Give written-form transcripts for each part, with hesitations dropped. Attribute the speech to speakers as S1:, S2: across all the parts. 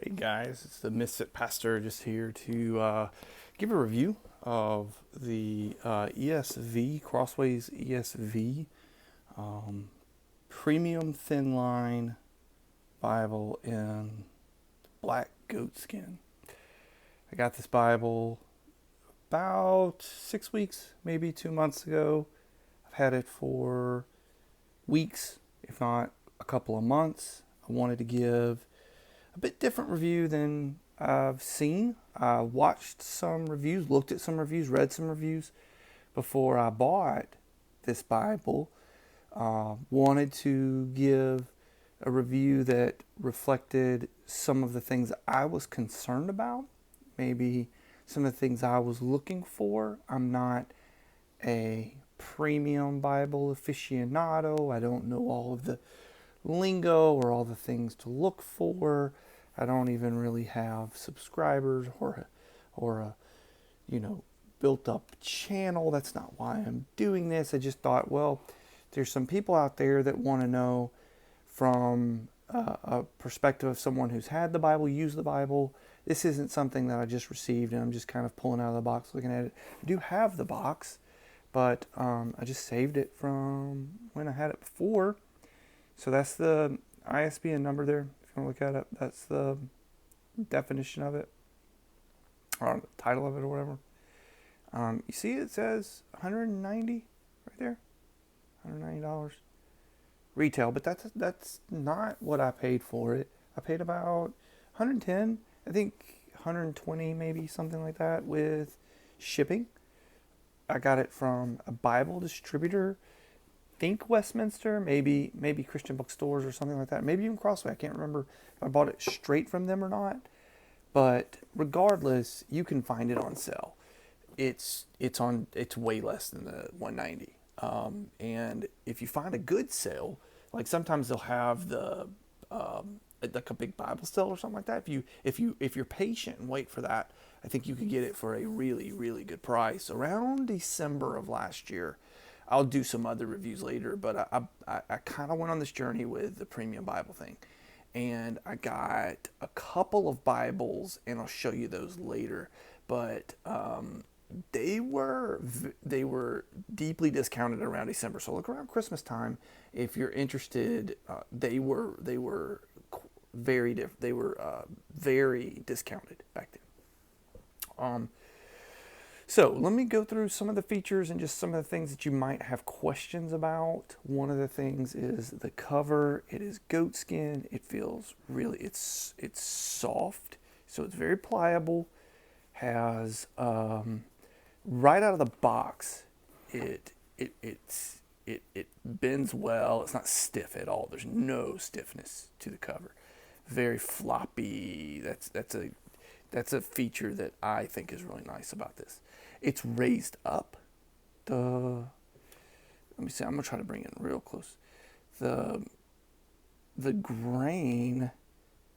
S1: Hey guys, it's the Misfit Pastor just here to give a review of the ESV, Crossways ESV Premium Thinline Bible in black goatskin. I got this Bible about 6 weeks, maybe 2 months ago. I've had it for weeks, if not a couple of months. I wanted to give a bit different review than I've seen. I watched some reviews, looked at some reviews, read some reviews before I bought this Bible. Wanted to give a review that reflected some of the things I was concerned about, maybe some of the things I was looking for. I'm not a premium Bible aficionado. I don't know all of the lingo or all the things to look for. I don't even really have subscribers or a built up channel. That's not why I'm doing this. I just thought, well, there's some people out there that want to know from a perspective of someone who's had the Bible, used the Bible. This isn't something that I just received and I'm just kind of pulling out of the box looking at it. I do have the box, but I just saved it from when I had it before. So that's the ISBN number there. If you want to look at it, that's the definition of it, or the title of it, or whatever. You see, it says $190 right there, $190 retail, but that's not what I paid for it. I paid about $110, I think $120, maybe something like that with shipping. I got it from a Bible distributor. Think Westminster, maybe Christian bookstores or something like that. Maybe even Crossway. I can't remember if I bought it straight from them or not. But regardless, you can find it on sale. It's way less than the $190. And if you find a good sale, like sometimes they'll have the like a big Bible sale or something like that. If you're patient and wait for that, I think you could get it for a really, really good price. Around December of last year. I'll do some other reviews later, but I kind of went on this journey with the premium Bible thing. And I got a couple of Bibles, and I'll show you those later. But they were deeply discounted around December. So look around Christmas time if you're interested. They were very discounted back then. So let me go through some of the features and just some of the things that you might have questions about. One of the things is the cover. It is goatskin. It feels really, it's soft, so it's very pliable. Has right out of the box, it bends well. It's not stiff at all. There's no stiffness to the cover. Very floppy. That's a feature that I think is really nice about this. It's raised up. Let me see. I'm gonna try to bring it real close. The grain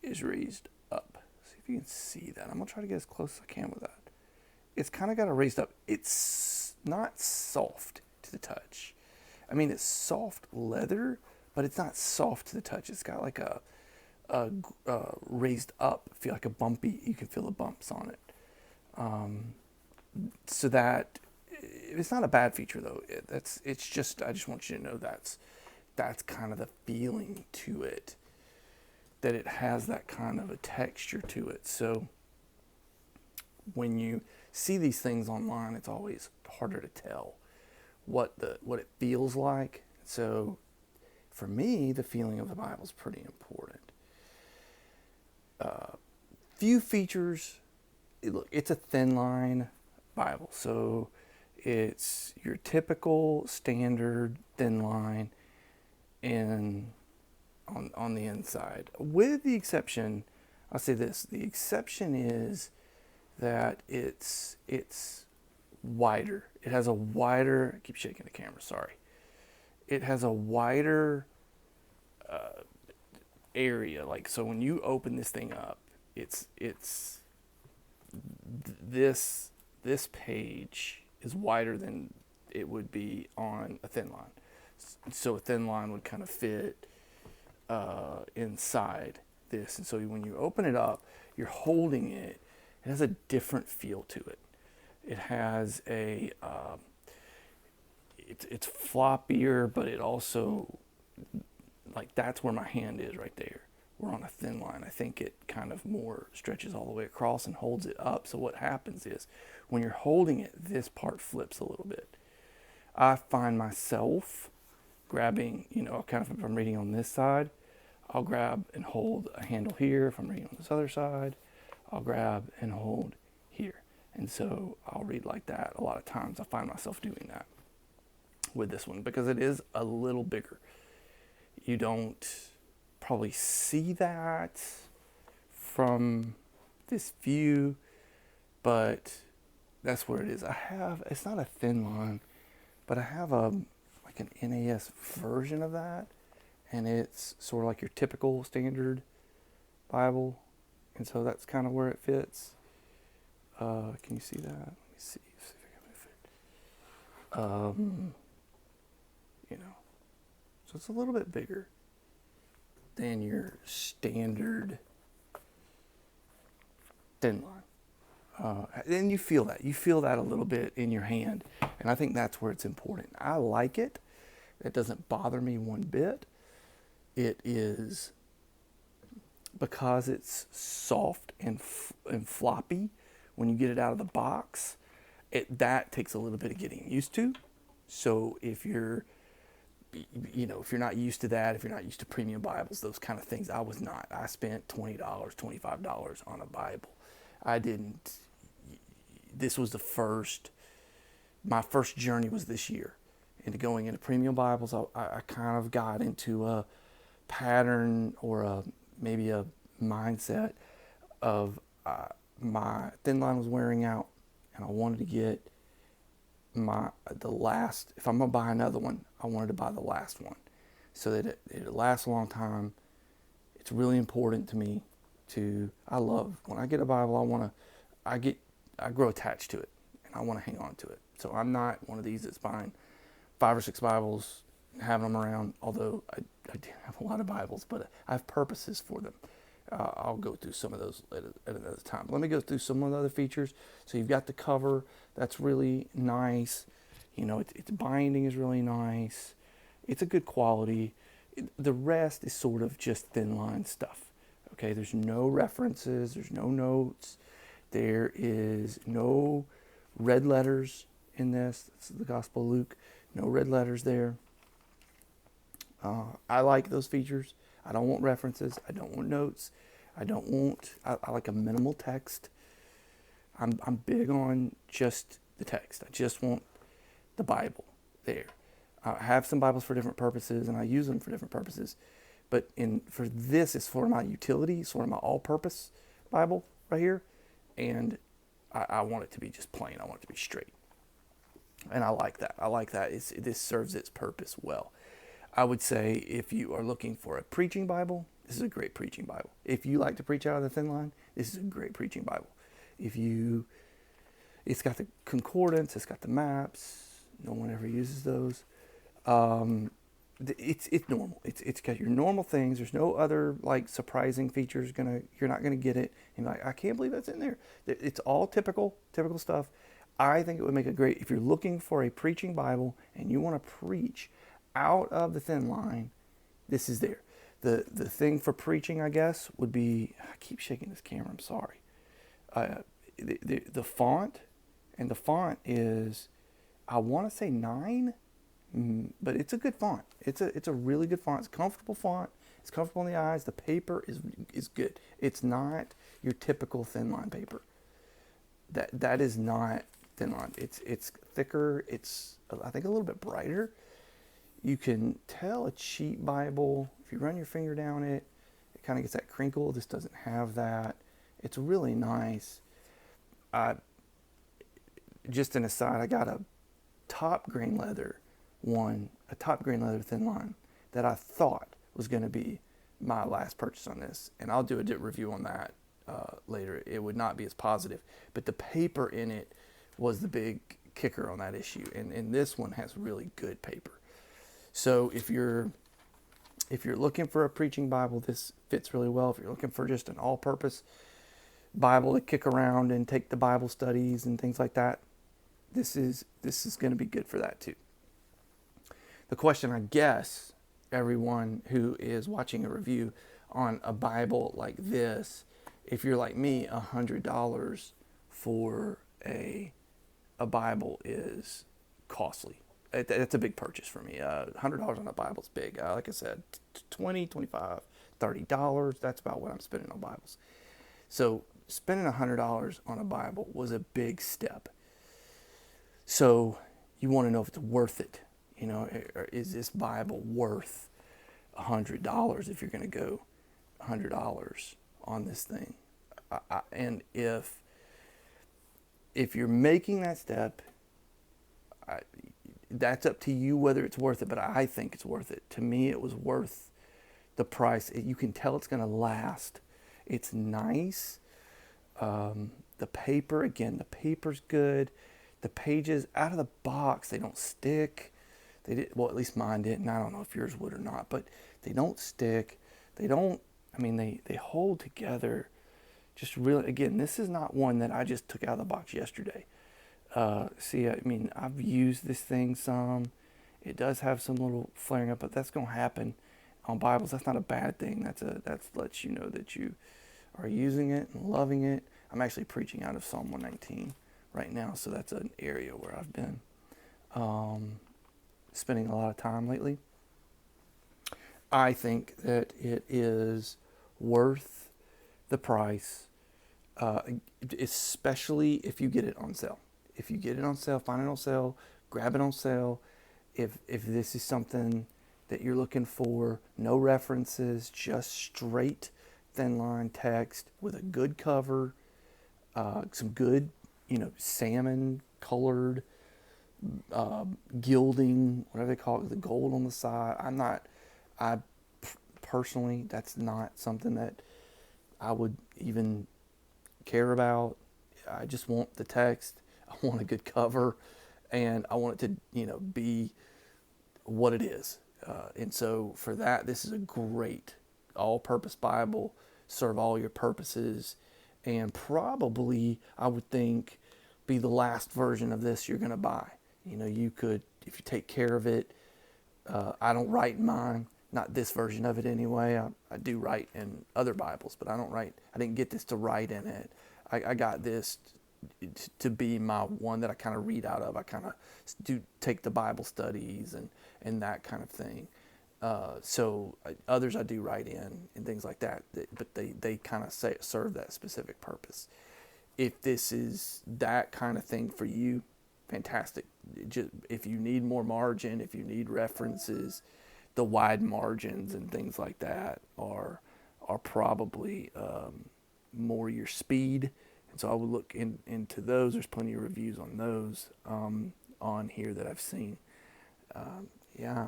S1: is raised up. See if you can see that. I'm gonna try to get as close as I can with that. It's kind of got a raised up. It's not soft to the touch. I mean, it's soft leather, but it's not soft to the touch. It's got like a raised up, feel like a bumpy. You can feel the bumps on it. So that it's not a bad feature though. It's just I just want you to know that's kind of the feeling to it, that it has that kind of a texture to it. So when you see these things online, it's always harder to tell what it feels like. So for me, the feeling of the Bible is pretty important. Few features. Look, it's a thin line Bible, so it's your typical standard thin line on the inside. With the exception, I'll say this: the exception is that it's wider. It has a wider. I keep shaking the camera. Sorry. It has a wider area. Like, so when you open this thing up, it's this page is wider than it would be on a thin line. So a thin line would kind of fit inside this. And so when you open it up, you're holding it. It has a different feel to it. It has a, it's floppier, but it also, like that's where my hand is right there. We're on a thin line. I think it kind of more stretches all the way across and holds it up. So what happens is when you're holding it, this part flips a little bit. I find myself grabbing, kind of if I'm reading on this side, I'll grab and hold a handle here. If I'm reading on this other side, I'll grab and hold here. And so I'll read like that. A lot of times I find myself doing that with this one because it is a little bigger. You don't probably see that from this view, but that's where it is. It's not a thin line, but I have like an NAS version of that, and it's sort of like your typical standard Bible, and so that's kind of where it fits. Can you see that? Let me see if I can fit. So it's a little bit bigger than your standard thin line. And you feel that. You feel that a little bit in your hand. And I think that's where it's important. I like it. It doesn't bother me one bit. It is because it's soft and floppy when you get it out of the box. That takes a little bit of getting used to. So if you're not used to that, if you're not used to premium Bibles, those kind of things, I was not. I spent $20, $25 on a Bible. I didn't. This was my first journey was this year into going into premium Bibles. I kind of got into a pattern or maybe a mindset of my thin line was wearing out, and I wanted to get the last. If I'm gonna buy another one, I wanted to buy the last one so that it lasts a long time. It's really important to me I love when I get a Bible. I grow attached to it, and I want to hang on to it. So I'm not one of these that's buying 5 or 6 Bibles, having them around. Although I do have a lot of Bibles, but I have purposes for them. I'll go through some of those at another time. Let me go through some of the other features. So you've got the cover. That's really nice. Its binding is really nice. It's a good quality. The rest is sort of just thin line stuff. Okay, there's no references. There's no notes. There is no red letters in this. This is the Gospel of Luke. No red letters there. I like those features. I don't want references. I don't want notes. I like a minimal text. I'm big on just the text. I just want the Bible there. I have some Bibles for different purposes, and I use them for different purposes. But for this, it's for my utility, sort of my all-purpose Bible right here. And I want it to be just plain. I want it to be straight. And I like that. This serves its purpose well. I would say if you are looking for a preaching Bible, this is a great preaching Bible. If you like to preach out of the thin line, this is a great preaching Bible. It's got the concordance, it's got the maps. No one ever uses those. It's normal. It's got your normal things. There's no other like surprising features. You're not gonna get it. And like, I can't believe that's in there. It's all typical stuff. I think it would make a great, if you're looking for a preaching Bible and you want to preach out of the thin line, this is there. The thing for preaching, I guess, would be, I keep shaking this camera, I'm sorry. The font, and the font is, I want to say 9, but it's a good font. It's a really good font. It's a comfortable font. It's comfortable in the eyes. The paper is good. It's not your typical thin line paper. That is not thin line. It's thicker. It's, I think, a little bit brighter. You can tell a cheap Bible, if you run your finger down it, it kind of gets that crinkle. This doesn't have that. It's really nice. Just an aside, I got a top grain leather thin line that I thought was going to be my last purchase on this. And I'll do a review on that later. It would not be as positive. But the paper in it was the big kicker on that issue. And this one has really good paper. So if you're If you're looking for a preaching Bible, this fits really well. If you're looking for just an all-purpose Bible to kick around and take the Bible studies and things like that, this is going to be good for that too. The question, I guess, everyone who is watching a review on a Bible like this, if you're like me, $100 for a Bible is costly. It's a big purchase for me. $100 on a Bible is big. Like I said, $20, $25, $30, that's about what I'm spending on Bibles. So spending $100 on a Bible was a big step. So you want to know if it's worth it. You know, is this Bible worth $100 if you're going to go $100 on this thing? And if you're making that step, that's up to you whether it's worth it, but I think it's worth it. To me, it was worth the price. You can tell it's going to last. It's nice. The paper, again, the paper's good. The pages out of the box, they don't stick. They did, well, at least mine didn't. I don't know if yours would or not, but they don't stick. They hold together. Just really, again, this is not one that I just took out of the box yesterday. I've used this thing some. It does have some little flaring up, but that's going to happen on Bibles. That's not a bad thing. That lets you know that you are using it and loving it. I'm actually preaching out of Psalm 119 right now, so that's an area where I've been spending a lot of time lately. I think that it is worth the price, especially if you get it on sale. If you get it on sale, find it on sale, grab it on sale. If this is something that you're looking for, no references, just straight thin line text with a good cover, some good, salmon colored gilding, whatever they call it, the gold on the side. Personally, that's not something that I would even care about. I just want the text. I want a good cover, and I want it to, be what it is. And so for that, this is a great all-purpose Bible, serve all your purposes, and probably, I would think, be the last version of this you're going to buy. You could, if you take care of it, I don't write in mine, not this version of it anyway. I do write in other Bibles, but I didn't get this to write in it. I got this to be my one that I kind of read out of. I kind of do take the Bible studies and that kind of thing. So others I do write in and things like that, but they kind of serve that specific purpose. If this is that kind of thing for you, fantastic. If you need more margin, if you need references, the wide margins and things like that are probably more your speed. And so I would look into those. There's plenty of reviews on those on here that I've seen. I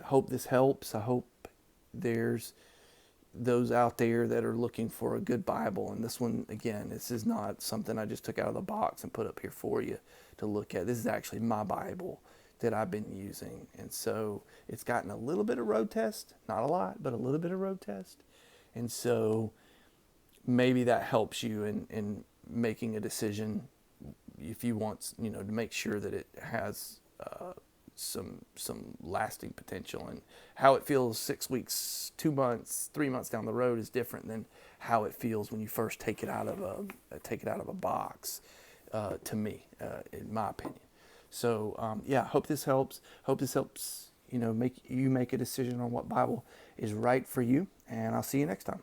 S1: hope this helps. I hope there's those out there that are looking for a good Bible. And this one, again, this is not something I just took out of the box and put up here for you to look at. This is actually my Bible that I've been using. And so it's gotten a little bit of road test, not a lot, but a little bit of road test. And so maybe that helps you in making a decision if you want, to make sure that it has some lasting potential, and how it feels 6 weeks, 2 months, 3 months down the road is different than how it feels when you first take it out of a box. To me, in my opinion. So hope this helps. Hope this helps. Make a decision on what Bible is right for you. And I'll see you next time.